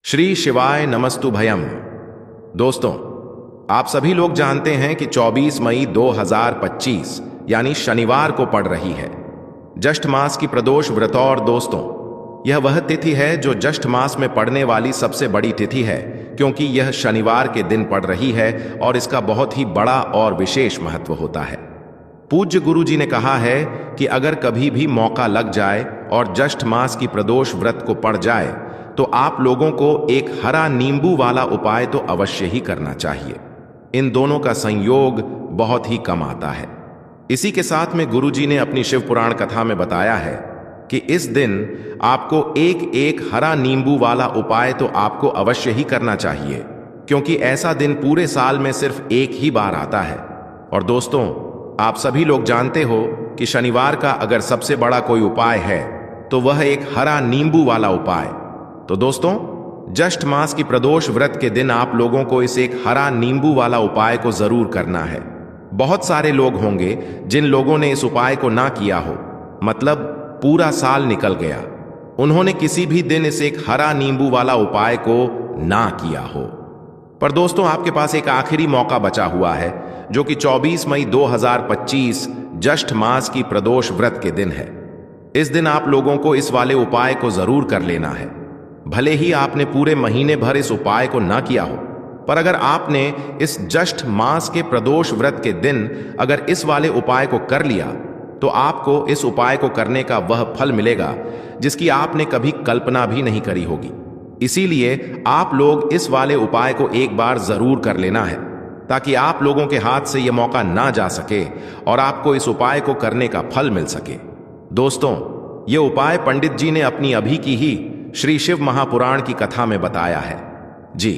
श्री शिवाय नमस्तु भयम। दोस्तों, आप सभी लोग जानते हैं कि 24 मई 2025 यानी शनिवार को पड़ रही है ज्येष्ठ मास की प्रदोष व्रत। और दोस्तों, यह वह तिथि है जो ज्येष्ठ मास में पड़ने वाली सबसे बड़ी तिथि है, क्योंकि यह शनिवार के दिन पड़ रही है और इसका बहुत ही बड़ा और विशेष महत्व होता है। पूज्य गुरु जी ने कहा है कि अगर कभी भी मौका लग जाए और ज्येष्ठ मास की प्रदोष व्रत को पड़ जाए तो आप लोगों को एक हरा नींबू वाला उपाय तो अवश्य ही करना चाहिए। इन दोनों का संयोग बहुत ही कम आता है। इसी के साथ में गुरु जी ने अपनी शिव पुराण कथा में बताया है कि इस दिन आपको एक हरा नींबू वाला उपाय तो आपको अवश्य ही करना चाहिए, क्योंकि ऐसा दिन पूरे साल में सिर्फ एक ही बार आता है। और दोस्तों, आप सभी लोग जानते हो कि शनिवार का अगर सबसे बड़ा कोई उपाय है तो वह एक हरा नींबू वाला उपाय। तो दोस्तों, ज्येष्ठ मास की प्रदोष व्रत के दिन आप लोगों को इस एक हरा नींबू वाला उपाय को जरूर करना है। बहुत सारे लोग होंगे जिन लोगों ने इस उपाय को ना किया हो, मतलब पूरा साल निकल गया, उन्होंने किसी भी दिन इस एक हरा नींबू वाला उपाय को ना किया हो। पर दोस्तों, आपके पास एक आखिरी मौका बचा हुआ है, जो कि 24 मई 2025 ज्येष्ठ मास की प्रदोष व्रत के दिन है। इस दिन आप लोगों को इस वाले उपाय को जरूर कर लेना है। भले ही आपने पूरे महीने भर इस उपाय को ना किया हो, पर अगर आपने इस ज्येष्ठ मास के प्रदोष व्रत के दिन अगर इस वाले उपाय को कर लिया तो आपको इस उपाय को करने का वह फल मिलेगा जिसकी आपने कभी कल्पना भी नहीं करी होगी। इसीलिए आप लोग इस वाले उपाय को एक बार जरूर कर लेना है, ताकि आप लोगों के हाथ से यह मौका ना जा सके और आपको इस उपाय को करने का फल मिल सके। दोस्तों, यह उपाय पंडित जी ने अपनी अभी की ही श्री शिव महापुराण की कथा में बताया है। जी,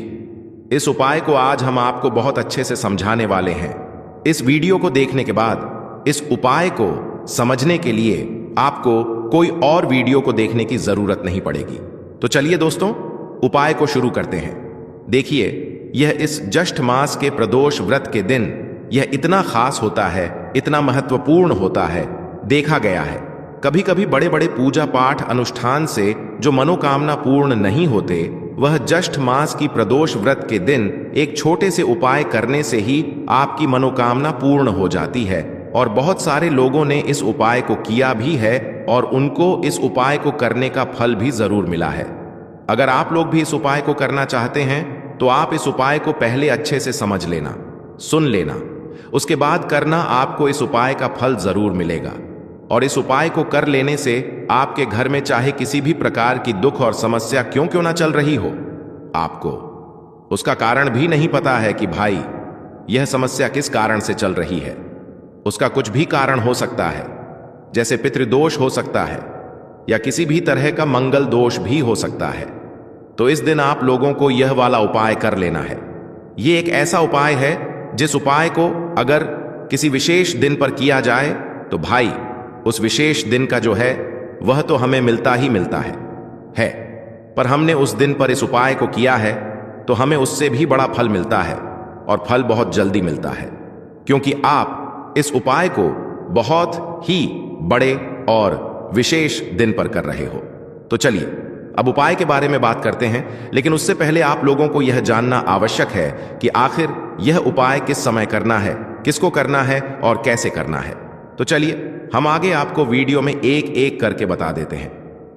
इस उपाय को आज हम आपको बहुत अच्छे से समझाने वाले हैं। इस वीडियो को देखने के बाद इस उपाय को समझने के लिए आपको कोई और वीडियो को देखने की जरूरत नहीं पड़ेगी। तो चलिए दोस्तों, उपाय को शुरू करते हैं। देखिए, यह इस ज्येष्ठ मास के प्रदोष व्रत के दिन यह इतना खास होता है, इतना महत्वपूर्ण होता है। देखा गया है कभी कभी बड़े बड़े पूजा पाठ अनुष्ठान से जो मनोकामना पूर्ण नहीं होते, वह ज्येष्ठ मास की प्रदोष व्रत के दिन एक छोटे से उपाय करने से ही आपकी मनोकामना पूर्ण हो जाती है। और बहुत सारे लोगों ने इस उपाय को किया भी है और उनको इस उपाय को करने का फल भी जरूर मिला है। अगर आप लोग भी इस उपाय को करना चाहते हैं तो आप इस उपाय को पहले अच्छे से समझ लेना, सुन लेना, उसके बाद करना। आपको इस उपाय का फल जरूर मिलेगा। और इस उपाय को कर लेने से आपके घर में चाहे किसी भी प्रकार की दुख और समस्या क्यों ना चल रही हो, आपको उसका कारण भी नहीं पता है कि भाई यह समस्या किस कारण से चल रही है। उसका कुछ भी कारण हो सकता है, जैसे पितृदोष हो सकता है या किसी भी तरह का मंगल दोष भी हो सकता है। तो इस दिन आप लोगों को यह वाला उपाय कर लेना है। यह एक ऐसा उपाय है जिस उपाय को अगर किसी विशेष दिन पर किया जाए तो भाई उस विशेष दिन का जो है वह तो हमें मिलता ही मिलता है। पर हमने उस दिन पर इस उपाय को किया है तो हमें उससे भी बड़ा फल मिलता है, और फल बहुत जल्दी मिलता है, क्योंकि आप इस उपाय को बहुत ही बड़े और विशेष दिन पर कर रहे हो। तो चलिए अब उपाय के बारे में बात करते हैं, लेकिन उससे पहले आप लोगों को यह जानना आवश्यक है कि आखिर यह उपाय किस समय करना है, किसको करना है और कैसे करना है। तो चलिए हम आगे आपको वीडियो में एक एक करके बता देते हैं।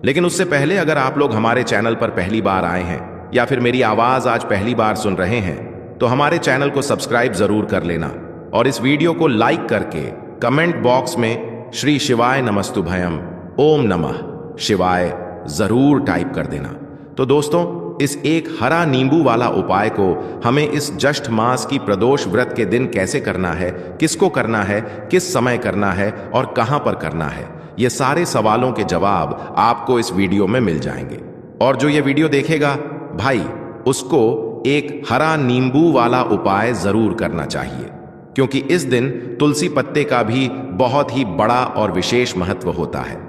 लेकिन उससे पहले अगर आप लोग हमारे चैनल पर पहली बार आए हैं या फिर मेरी आवाज आज पहली बार सुन रहे हैं तो हमारे चैनल को सब्सक्राइब जरूर कर लेना और इस वीडियो को लाइक करके कमेंट बॉक्स में श्री शिवाय नमस्तु भयम, ओम नमः शिवाय जरूर टाइप कर देना। तो दोस्तों, इस एक हरा नींबू वाला उपाय को हमें इस ज्येष्ठ मास की प्रदोष व्रत के दिन कैसे करना है, किसको करना है, किस समय करना है और कहां पर करना है, ये सारे सवालों के जवाब आपको इस वीडियो में मिल जाएंगे। और जो ये वीडियो देखेगा भाई, उसको एक हरा नींबू वाला उपाय जरूर करना चाहिए, क्योंकि इस दिन तुलसी पत्ते का भी बहुत ही बड़ा और विशेष महत्व होता है।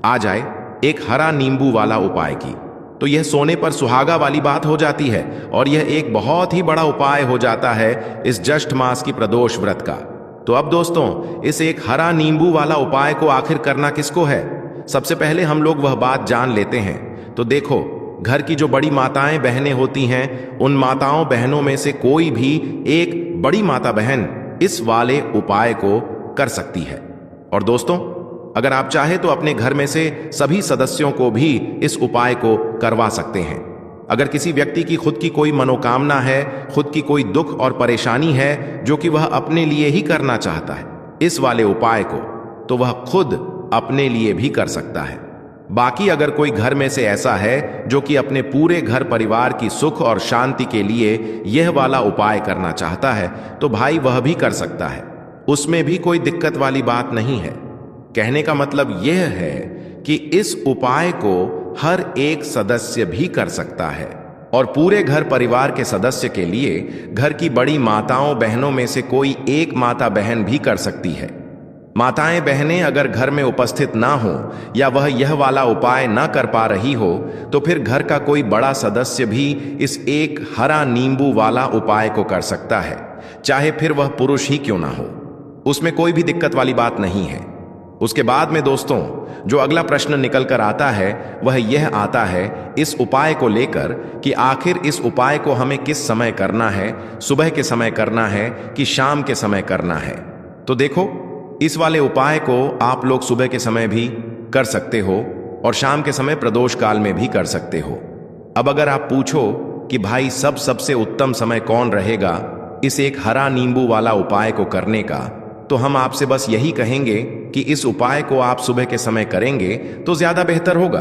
आ जाए एक हरा नींबू वाला उपाय की, तो यह सोने पर सुहागा वाली बात हो जाती है और यह एक बहुत ही बड़ा उपाय हो जाता है इस ज्येष्ठ मास की प्रदोष व्रत का। तो अब दोस्तों, इस एक हरा नींबू वाला उपाय को आखिर करना किसको है, सबसे पहले हम लोग वह बात जान लेते हैं। तो देखो, घर की जो बड़ी माताएं बहनें होती हैं, उन माताओं बहनों में से कोई भी एक बड़ी माता बहन इस वाले उपाय को कर सकती है। और दोस्तों, अगर आप चाहे तो अपने घर में से सभी सदस्यों को भी इस उपाय को करवा सकते हैं। अगर किसी व्यक्ति की खुद की कोई मनोकामना है, खुद की कोई दुख और परेशानी है जो कि वह अपने लिए ही करना चाहता है इस वाले उपाय को, तो वह खुद अपने लिए भी कर सकता है। बाकी अगर कोई घर में से ऐसा है जो कि अपने पूरे घर परिवार की सुख और शांति के लिए यह वाला उपाय करना चाहता है, तो भाई वह भी कर सकता है। उसमें भी कोई दिक्कत वाली बात नहीं है। कहने का मतलब यह है कि इस उपाय को हर एक सदस्य भी कर सकता है और पूरे घर परिवार के सदस्य के लिए घर की बड़ी माताओं बहनों में से कोई एक माता बहन भी कर सकती है। माताएं बहनें अगर घर में उपस्थित ना हो या वह यह वाला उपाय ना कर पा रही हो, तो फिर घर का कोई बड़ा सदस्य भी इस एक हरा नींबू वाला उपाय को कर सकता है, चाहे फिर वह पुरुष ही क्यों ना हो। उसमें कोई भी दिक्कत वाली बात नहीं है। उसके बाद में दोस्तों, जो अगला प्रश्न निकल कर आता है वह यह आता है इस उपाय को लेकर कि आखिर इस उपाय को हमें किस समय करना है, सुबह के समय करना है कि शाम के समय करना है। तो देखो, इस वाले उपाय को आप लोग सुबह के समय भी कर सकते हो और शाम के समय प्रदोष काल में भी कर सकते हो। अब अगर आप पूछो कि भाई सबसे उत्तम समय कौन रहेगा इस एक हरा नींबू वाला उपाय को करने का, तो हम आपसे बस यही कहेंगे कि इस उपाय को आप सुबह के समय करेंगे तो ज्यादा बेहतर होगा।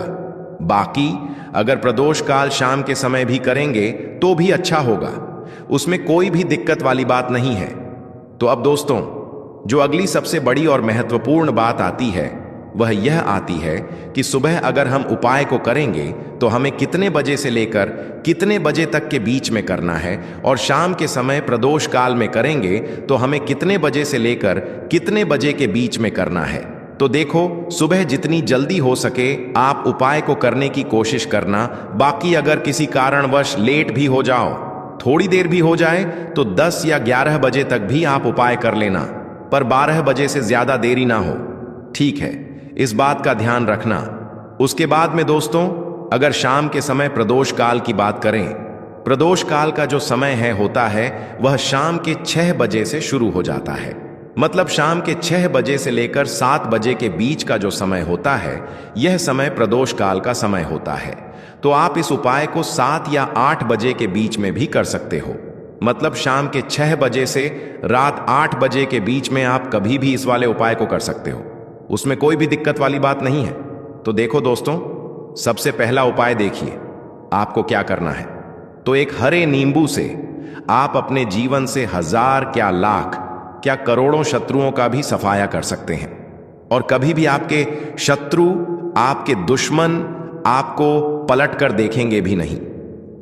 बाकी अगर प्रदोष काल शाम के समय भी करेंगे तो भी अच्छा होगा, उसमें कोई भी दिक्कत वाली बात नहीं है। तो अब दोस्तों, जो अगली सबसे बड़ी और महत्वपूर्ण बात आती है वह यह आती है कि सुबह अगर हम उपाय को करेंगे तो हमें कितने बजे से लेकर कितने बजे तक के बीच में करना है, और शाम के समय प्रदोष काल में करेंगे तो हमें कितने बजे से लेकर कितने बजे के बीच में करना है। तो देखो, सुबह जितनी जल्दी हो सके आप उपाय को करने की कोशिश करना। बाकी अगर किसी कारणवश लेट भी हो जाओ, थोड़ी देर भी हो जाए, तो 10 या 11 बजे तक भी आप उपाय कर लेना, पर 12 बजे से ज्यादा देरी ना हो, ठीक है? इस बात का ध्यान रखना। उसके बाद में दोस्तों, अगर शाम के समय प्रदोष काल की बात करें, प्रदोष काल का जो समय है होता है वह शाम के 6 बजे से शुरू हो जाता है। मतलब शाम के 6 बजे से लेकर 7 बजे के बीच का जो समय होता है, यह समय प्रदोष काल का समय होता है। तो आप इस उपाय को 7 या 8 बजे के बीच में भी कर सकते हो। मतलब शाम के 6 बजे से रात 8 बजे के बीच में आप कभी भी इस वाले उपाय को कर सकते हो, उसमें कोई भी दिक्कत वाली बात नहीं है। तो देखो दोस्तों, सबसे पहला उपाय देखिए, आपको क्या करना है। तो एक हरे नींबू से आप अपने जीवन से 1000 क्या लाख क्या करोड़ों शत्रुओं का भी सफाया कर सकते हैं। और कभी भी आपके शत्रु, आपके दुश्मन आपको पलट कर देखेंगे भी नहीं।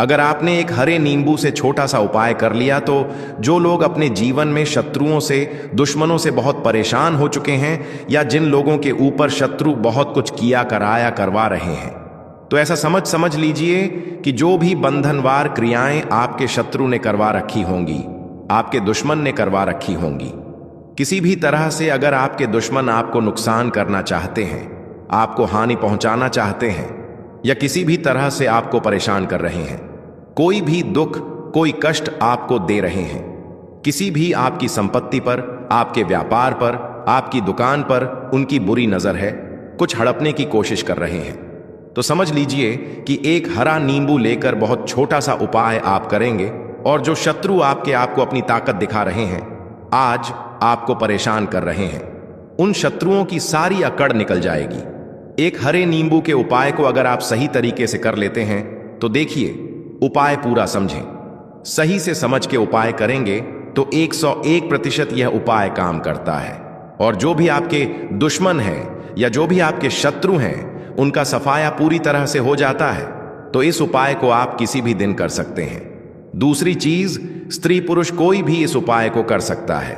अगर आपने एक हरे नींबू से छोटा सा उपाय कर लिया, तो जो लोग अपने जीवन में शत्रुओं से, दुश्मनों से बहुत परेशान हो चुके हैं, या जिन लोगों के ऊपर शत्रु बहुत कुछ किया कराया करवा रहे हैं, तो ऐसा समझ लीजिए कि जो भी बंधनवार क्रियाएं आपके शत्रु ने करवा रखी होंगी, आपके दुश्मन ने करवा रखी होंगी, किसी भी तरह से अगर आपके दुश्मन आपको नुकसान करना चाहते हैं, आपको हानि पहुंचाना चाहते हैं, या किसी भी तरह से आपको परेशान कर रहे हैं, कोई भी दुख, कोई कष्ट आपको दे रहे हैं, किसी भी आपकी संपत्ति पर, आपके व्यापार पर, आपकी दुकान पर उनकी बुरी नजर है, कुछ हड़पने की कोशिश कर रहे हैं, तो समझ लीजिए कि एक हरा नींबू लेकर बहुत छोटा सा उपाय आप करेंगे, और जो शत्रु आपको अपनी ताकत दिखा रहे हैं, आज आपको परेशान कर रहे हैं, उन शत्रुओं की सारी अकड़ निकल जाएगी। एक हरे नींबू के उपाय को अगर आप सही तरीके से कर लेते हैं, तो देखिए, उपाय पूरा समझें, सही से समझ के उपाय करेंगे तो 101% यह उपाय काम करता है। और जो भी आपके दुश्मन हैं या जो भी आपके शत्रु हैं, उनका सफाया पूरी तरह से हो जाता है। तो इस उपाय को आप किसी भी दिन कर सकते हैं। दूसरी चीज, स्त्री पुरुष कोई भी इस उपाय को कर सकता है।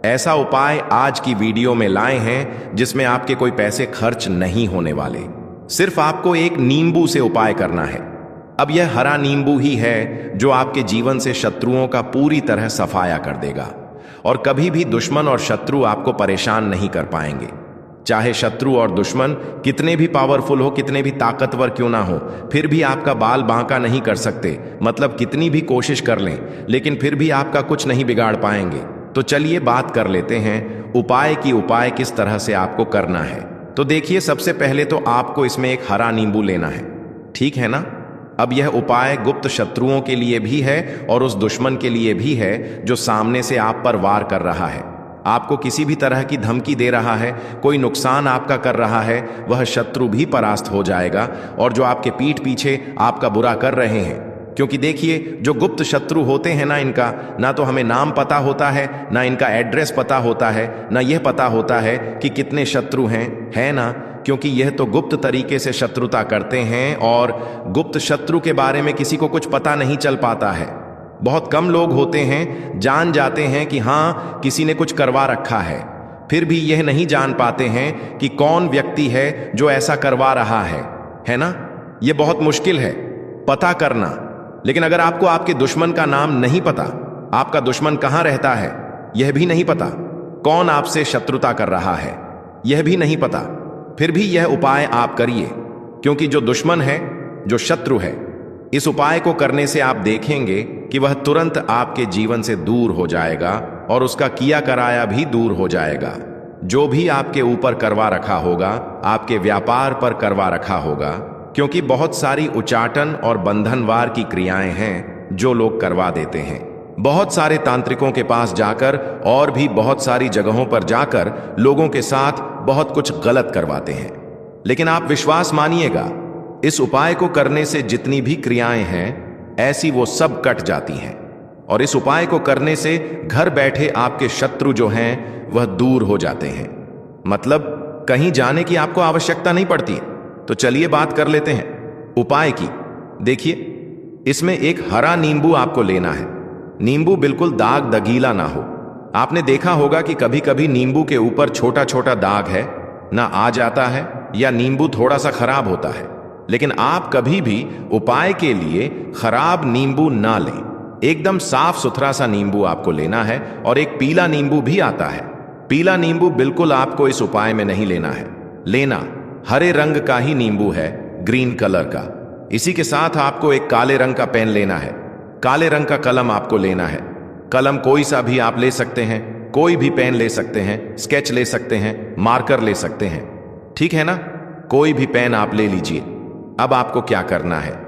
ऐसा उपाय आज की वीडियो में लाए हैं जिसमें आपके कोई पैसे खर्च नहीं होने वाले, सिर्फ आपको एक नींबू से उपाय करना है। अब यह हरा नींबू ही है जो आपके जीवन से शत्रुओं का पूरी तरह सफाया कर देगा, और कभी भी दुश्मन और शत्रु आपको परेशान नहीं कर पाएंगे। चाहे शत्रु और दुश्मन कितने भी पावरफुल हो, कितने भी ताकतवर क्यों ना हो, फिर भी आपका बाल बांका नहीं कर सकते। मतलब कितनी भी कोशिश कर लें, लेकिन फिर भी आपका कुछ नहीं बिगाड़ पाएंगे। तो चलिए बात कर लेते हैं उपाय की, उपाय किस तरह से आपको करना है। तो देखिए, सबसे पहले तो आपको इसमें एक हरा नींबू लेना है, ठीक है ना। अब यह उपाय गुप्त शत्रुओं के लिए भी है और उस दुश्मन के लिए भी है जो सामने से आप पर वार कर रहा है, आपको किसी भी तरह की धमकी दे रहा है, कोई नुकसान आपका कर रहा है। वह शत्रु भी परास्त हो जाएगा। और जो आपके पीठ पीछे आपका बुरा कर रहे हैं, क्योंकि देखिए, जो गुप्त शत्रु होते हैं ना, इनका ना तो हमें नाम पता होता है, ना इनका एड्रेस पता होता है, ना यह पता होता है कि कितने शत्रु हैं, है ना। क्योंकि यह तो गुप्त तरीके से शत्रुता करते हैं और गुप्त शत्रु के बारे में किसी को कुछ पता नहीं चल पाता है। बहुत कम लोग होते हैं जान जाते हैं कि हाँ, किसी ने कुछ करवा रखा है, फिर भी यह नहीं जान पाते हैं कि कौन व्यक्ति है जो ऐसा करवा रहा है ना। यह बहुत मुश्किल है पता करना। लेकिन अगर आपको आपके दुश्मन का नाम नहीं पता, आपका दुश्मन कहां रहता है यह भी नहीं पता, कौन आपसे शत्रुता कर रहा है यह भी नहीं पता, फिर भी यह उपाय आप करिए। क्योंकि जो दुश्मन है, जो शत्रु है, इस उपाय को करने से आप देखेंगे कि वह तुरंत आपके जीवन से दूर हो जाएगा और उसका किया कराया भी दूर हो जाएगा। जो भी आपके ऊपर करवा रखा होगा, आपके व्यापार पर करवा रखा होगा, क्योंकि बहुत सारी उचाटन और बंधनवार की क्रियाएं हैं जो लोग करवा देते हैं। बहुत सारे तांत्रिकों के पास जाकर और भी बहुत सारी जगहों पर जाकर लोगों के साथ बहुत कुछ गलत करवाते हैं। लेकिन आप विश्वास मानिएगा, इस उपाय को करने से जितनी भी क्रियाएं हैं ऐसी वो सब कट जाती हैं। और इस उपाय को करने से घर बैठे आपके शत्रु जो हैं वह दूर हो जाते हैं। मतलब कहीं जाने की आपको आवश्यकता नहीं पड़ती। तो चलिए बात कर लेते हैं उपाय की। देखिए, इसमें एक हरा नींबू आपको लेना है। नींबू बिल्कुल दाग दगीला ना हो। आपने देखा होगा कि कभी कभी नींबू के ऊपर छोटा छोटा दाग है ना आ जाता है, या नींबू थोड़ा सा खराब होता है। लेकिन आप कभी भी उपाय के लिए खराब नींबू ना लें। एकदम साफ सुथरा सा नींबू आपको लेना है। और एक पीला नींबू भी आता है। पीला नींबू बिल्कुल आपको इस उपाय में नहीं लेना है। लेना हरे रंग का ही नींबू है, ग्रीन कलर का। इसी के साथ आपको एक काले रंग का पेन लेना है। काले रंग का कलम आपको लेना है। कलम कोई सा भी आप ले सकते हैं, कोई भी पेन ले सकते हैं, स्केच ले सकते हैं, मार्कर ले सकते हैं, ठीक है ना। कोई भी पेन आप ले लीजिए। अब आपको क्या करना है,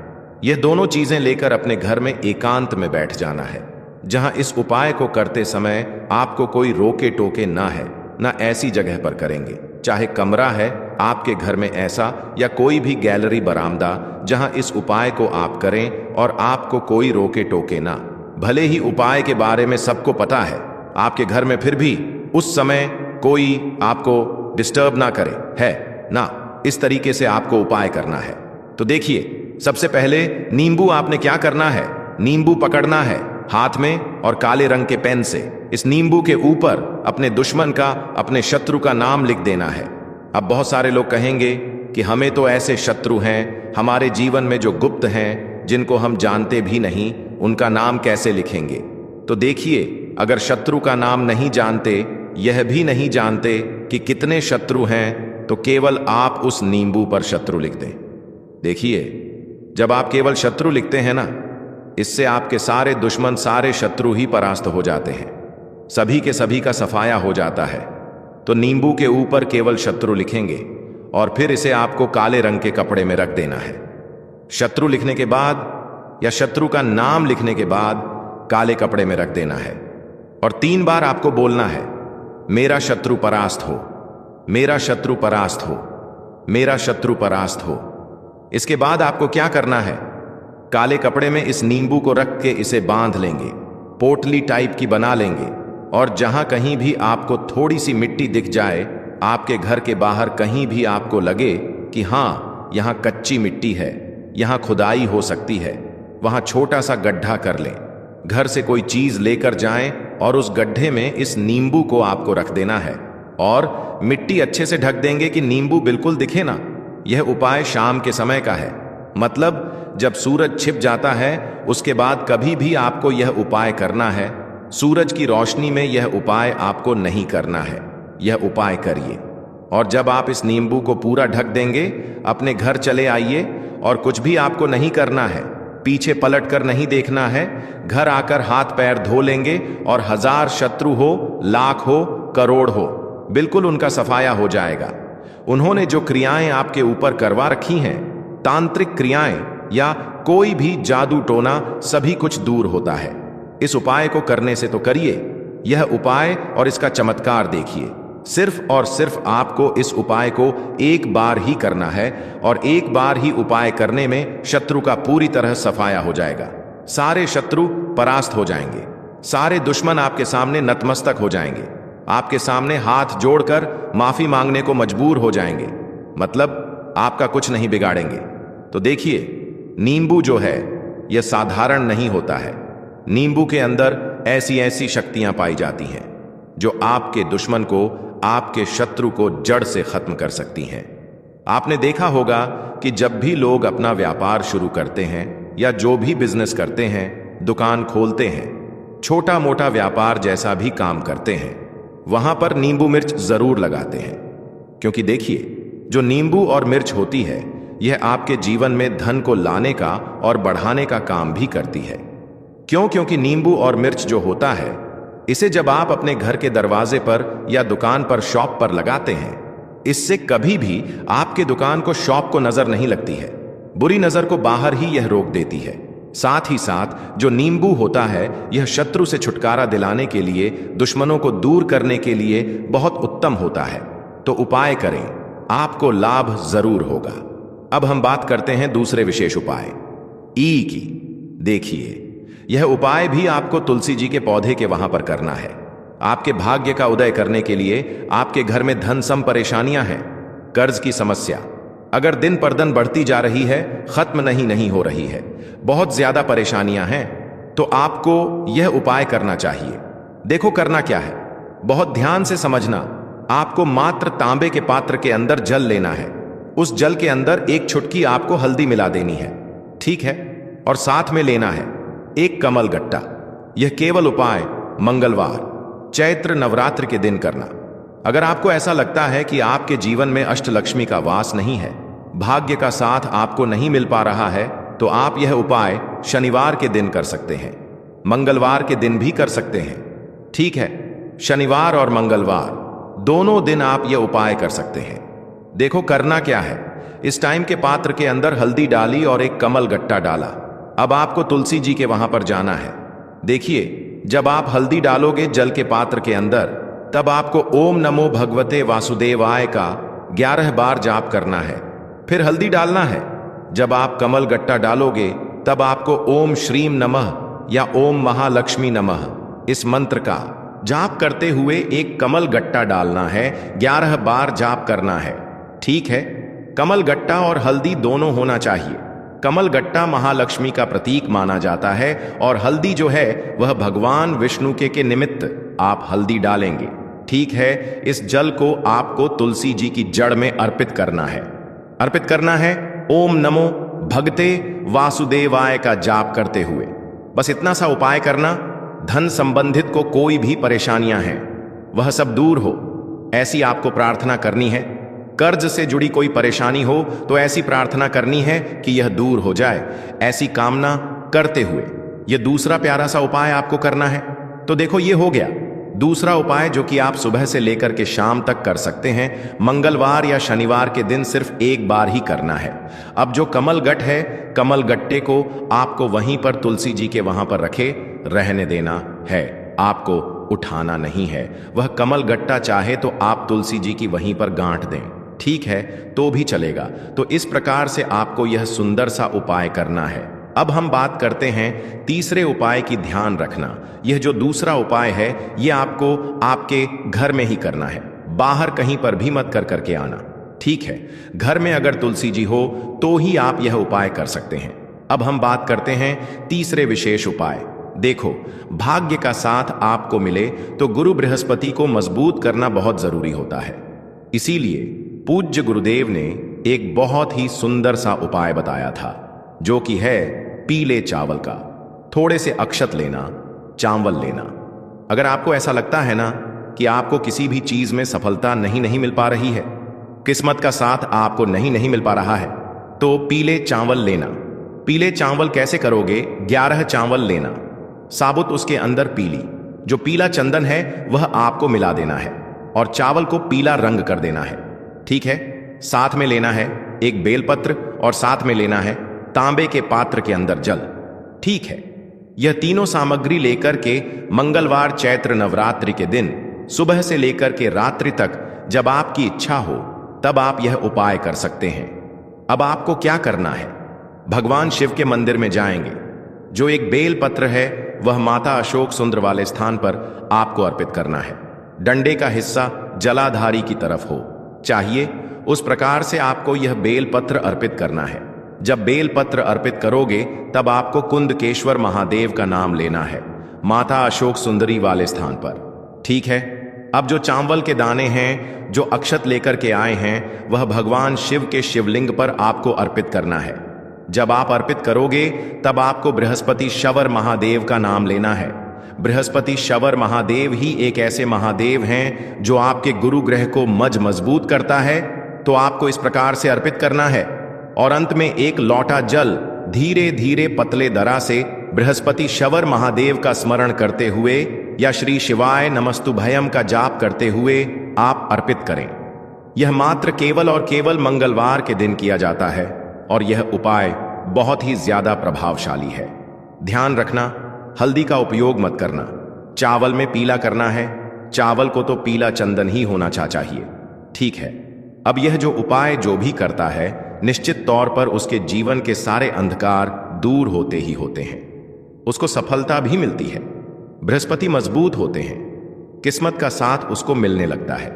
यह दोनों चीजें लेकर अपने घर में एकांत में बैठ जाना है, जहां इस उपाय को करते समय आपको कोई रोके टोके ना है, ना ऐसी जगह पर करेंगे। चाहे कमरा है आपके घर में ऐसा, या कोई भी गैलरी बरामदा, जहां इस उपाय को आप करें और आपको कोई रोके टोके ना। भले ही उपाय के बारे में सबको पता है आपके घर में, फिर भी उस समय कोई आपको डिस्टर्ब ना करे, है ना। इस तरीके से आपको उपाय करना है। तो देखिए, सबसे पहले नींबू आपने क्या करना है, नींबू पकड़ना है हाथ में और काले रंग के पेन से इस नींबू के ऊपर अपने दुश्मन का, अपने शत्रु का नाम लिख देना है। अब बहुत सारे लोग कहेंगे कि हमें तो ऐसे शत्रु हैं हमारे जीवन में जो गुप्त हैं, जिनको हम जानते भी नहीं, उनका नाम कैसे लिखेंगे। तो देखिए, अगर शत्रु का नाम नहीं जानते, यह भी नहीं जानते कि कितने शत्रु हैं, तो केवल आप उस नींबू पर शत्रु लिख दें। देखिए, जब आप केवल शत्रु लिखते हैं ना, इससे आपके सारे दुश्मन, सारे शत्रु ही परास्त हो जाते हैं। सभी के सभी का सफाया हो जाता है। तो नींबू के ऊपर केवल शत्रु लिखेंगे और फिर इसे आपको काले रंग के कपड़े में रख देना है। शत्रु लिखने के बाद या शत्रु का नाम लिखने के बाद काले कपड़े में रख देना है और 3 बार आपको बोलना है, मेरा शत्रु परास्त हो, मेरा शत्रु परास्त हो, मेरा शत्रु परास्त हो। इसके बाद आपको क्या करना है, काले कपड़े में इस नींबू को रख के इसे बांध लेंगे, पोटली टाइप की बना लेंगे। और जहां कहीं भी आपको थोड़ी सी मिट्टी दिख जाए, आपके घर के बाहर कहीं भी आपको लगे कि हां, यहां कच्ची मिट्टी है, यहां खुदाई हो सकती है, वहां छोटा सा गड्ढा कर लें। घर से कोई चीज लेकर जाएं और उस गड्ढे में इस नींबू को आपको रख देना है और मिट्टी अच्छे से ढक देंगे कि नींबू बिल्कुल दिखे ना। यह उपाय शाम के समय का है, मतलब जब सूरज छिप जाता है उसके बाद कभी भी आपको यह उपाय करना है। सूरज की रोशनी में यह उपाय आपको नहीं करना है। यह उपाय करिए और जब आप इस नींबू को पूरा ढक देंगे, अपने घर चले आइए और कुछ भी आपको नहीं करना है, पीछे पलट कर नहीं देखना है। घर आकर हाथ पैर धो लेंगे और 1000 शत्रु हो, लाख हो, करोड़ हो, बिल्कुल उनका सफाया हो जाएगा। उन्होंने जो क्रियाएं आपके ऊपर करवा रखी हैं, तांत्रिक क्रियाएं या कोई भी जादू टोना, सभी कुछ दूर होता है। इस उपाय को करने से तो करिए। यह उपाय और इसका चमत्कार देखिए। सिर्फ और सिर्फ आपको इस उपाय को एक बार ही करना है और एक बार ही उपाय करने में शत्रु का पूरी तरह सफाया हो जाएगा। सारे शत्रु परास्त हो जाएंगे, सारे दुश्मन आपके सामने नतमस्तक हो जाएंगे, आपके सामने हाथ जोड़कर माफी मांगने को मजबूर हो जाएंगे, मतलब आपका कुछ नहीं बिगाड़ेंगे। तो देखिए, नींबू जो है यह साधारण नहीं होता है। नींबू के अंदर ऐसी ऐसी शक्तियां पाई जाती हैं जो आपके दुश्मन को, आपके शत्रु को जड़ से खत्म कर सकती हैं। आपने देखा होगा कि जब भी लोग अपना व्यापार शुरू करते हैं या जो भी बिजनेस करते हैं, दुकान खोलते हैं, छोटा मोटा व्यापार जैसा भी काम करते हैं, वहां पर नींबू मिर्च जरूर लगाते हैं। क्योंकि देखिए, जो नींबू और मिर्च होती है, यह आपके जीवन में धन को लाने का और बढ़ाने का काम भी करती है। क्योंकि नींबू और मिर्च जो होता है, इसे जब आप अपने घर के दरवाजे पर या दुकान पर, शॉप पर लगाते हैं, इससे कभी भी आपके दुकान को, शॉप को नजर नहीं लगती है। बुरी नजर को बाहर ही यह रोक देती है। साथ ही साथ जो नींबू होता है, यह शत्रु से छुटकारा दिलाने के लिए, दुश्मनों को दूर करने के लिए बहुत उत्तम होता है। तो उपाय करें, आपको लाभ जरूर होगा। अब हम बात करते हैं दूसरे विशेष उपाय ई की। देखिए, यह उपाय भी आपको तुलसी जी के पौधे के वहां पर करना है। आपके भाग्य का उदय करने के लिए आपके घर में धन सम परेशानियां हैं, कर्ज की समस्या अगर दिन पर दिन बढ़ती जा रही है, खत्म नहीं हो रही है, बहुत ज्यादा परेशानियां हैं, तो आपको यह उपाय करना चाहिए। देखो करना क्या है, बहुत ध्यान से समझना। आपको मात्र तांबे के पात्र के अंदर जल लेना है। उस जल के अंदर एक चुटकी आपको हल्दी मिला देनी है, ठीक है? और साथ में लेना है एक कमल गट्टा। यह केवल उपाय मंगलवार, चैत्र नवरात्र के दिन करना। अगर आपको ऐसा लगता है कि आपके जीवन में अष्टलक्ष्मी का वास नहीं है, भाग्य का साथ आपको नहीं मिल पा रहा है, तो आप यह उपाय शनिवार के दिन कर सकते हैं, मंगलवार के दिन भी कर सकते हैं, ठीक है? शनिवार और मंगलवार दोनों दिन आप यह उपाय कर सकते हैं। देखो करना क्या है, इस टाइम के पात्र के अंदर हल्दी डाली और एक कमल गट्टा डाला। अब आपको तुलसी जी के वहां पर जाना है। देखिए, जब आप हल्दी डालोगे जल के पात्र के अंदर, तब आपको ओम नमो भगवते वासुदेवाय का 11 बार जाप करना है, फिर हल्दी डालना है। जब आप कमल गट्टा डालोगे, तब आपको ओम श्रीम नमः या ओम महालक्ष्मी नमः इस मंत्र का जाप करते हुए एक कमल गट्टा डालना है, 11 बार जाप करना है, ठीक है? कमल गट्टा और हल्दी दोनों होना चाहिए। कमल गट्टा महालक्ष्मी का प्रतीक माना जाता है और हल्दी जो है वह भगवान विष्णु के निमित्त आप हल्दी डालेंगे, ठीक है? इस जल को आपको तुलसी जी की जड़ में अर्पित करना है। अर्पित करना है ओम नमो भगते वासुदेवाय का जाप करते हुए। बस इतना सा उपाय करना। धन संबंधित को कोई भी परेशानियां हैं, वह सब दूर हो, ऐसी आपको प्रार्थना करनी है। कर्ज से जुड़ी कोई परेशानी हो तो ऐसी प्रार्थना करनी है कि यह दूर हो जाए। ऐसी कामना करते हुए यह दूसरा प्यारा सा उपाय आपको करना है। तो देखो, ये हो गया दूसरा उपाय जो कि आप सुबह से लेकर के शाम तक कर सकते हैं। मंगलवार या शनिवार के दिन सिर्फ एक बार ही करना है। अब जो कमल गट्ट है, कमल गट्टे को आपको वहीं पर तुलसी जी के वहां पर रखे रहने देना है, आपको उठाना नहीं है। वह कमल गट्टा चाहे तो आप तुलसी जी की वहीं पर गांठ दें, ठीक है? तो भी चलेगा। तो इस प्रकार से आपको यह सुंदर सा उपाय करना है। अब हम बात करते हैं तीसरे उपाय की। ध्यान रखना, यह जो दूसरा उपाय है, यह आपको आपके घर में ही करना है, बाहर कहीं पर भी मत कर करके आना, ठीक है? घर में अगर तुलसी जी हो तो ही आप यह उपाय कर सकते हैं। अब हम बात करते हैं तीसरे विशेष उपाय। देखो, भाग्य का साथ आपको मिले तो गुरु बृहस्पति को मजबूत करना बहुत जरूरी होता है। इसीलिए पूज्य गुरुदेव ने एक बहुत ही सुंदर सा उपाय बताया था, जो कि है पीले चावल का। थोड़े से अक्षत लेना, चावल लेना। अगर आपको ऐसा लगता है ना कि आपको किसी भी चीज में सफलता नहीं मिल पा रही है, किस्मत का साथ आपको नहीं मिल पा रहा है तो पीले चावल लेना। पीले चावल कैसे करोगे? 11 चावल लेना, साबुत उसके अंदर पीली, जो पीला चंदन है वह आपको मिला देना है और चावल को पीला रंग कर देना है। ठीक है। साथ में लेना है एक बेलपत्र और साथ में लेना है तांबे के पात्र के अंदर जल। ठीक है। यह तीनों सामग्री लेकर के मंगलवार चैत्र नवरात्रि के दिन सुबह से लेकर के रात्रि तक जब आपकी इच्छा हो तब आप यह उपाय कर सकते हैं। अब आपको क्या करना है? भगवान शिव के मंदिर में जाएंगे। जो एक बेल पत्र है वह माता अशोक सुंदर वाले स्थान पर आपको अर्पित करना है। डंडे का हिस्सा जलाधारी की तरफ हो चाहिए, उस प्रकार से आपको यह बेल पत्र अर्पित करना है। जब बेल पत्र अर्पित करोगे तब आपको कुंदकेश्वर महादेव का नाम लेना है, माता अशोक सुंदरी वाले स्थान पर। ठीक है। अब जो चावल के दाने हैं जो अक्षत लेकर के आए हैं वह भगवान शिव के शिवलिंग पर आपको अर्पित करना है। जब आप अर्पित करोगे तब आपको बृहस्पति शवर महादेव का नाम लेना है। बृहस्पति शवर महादेव ही एक ऐसे महादेव हैं जो आपके गुरु ग्रह को मजबूत करता है, तो आपको इस प्रकार से अर्पित करना है। और अंत में एक लौटा जल धीरे धीरे पतले दरा से बृहस्पति शवर महादेव का स्मरण करते हुए या श्री शिवाय नमस्तुभयम का जाप करते हुए आप अर्पित करें। यह मात्र केवल और केवल मंगलवार के दिन किया जाता है और यह उपाय बहुत ही ज्यादा प्रभावशाली है। ध्यान रखना, हल्दी का उपयोग मत करना। चावल में पीला करना है, चावल को तो पीला चंदन ही होना चाहिए। ठीक है। अब यह जो उपाय जो भी करता है निश्चित तौर पर उसके जीवन के सारे अंधकार दूर होते ही होते हैं, उसको सफलता भी मिलती है, बृहस्पति मजबूत होते हैं, किस्मत का साथ उसको मिलने लगता है।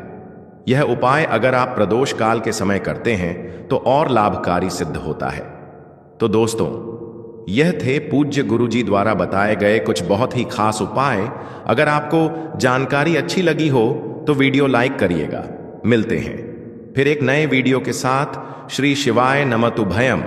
यह उपाय अगर आप प्रदोष काल के समय करते हैं तो और लाभकारी सिद्ध होता है। तो दोस्तों, यह थे पूज्य गुरुजी द्वारा बताए गए कुछ बहुत ही खास उपाय। अगर आपको जानकारी अच्छी लगी हो तो वीडियो लाइक करिएगा। मिलते हैं फिर एक नए वीडियो के साथ। श्री शिवाय नमस्तुभयम।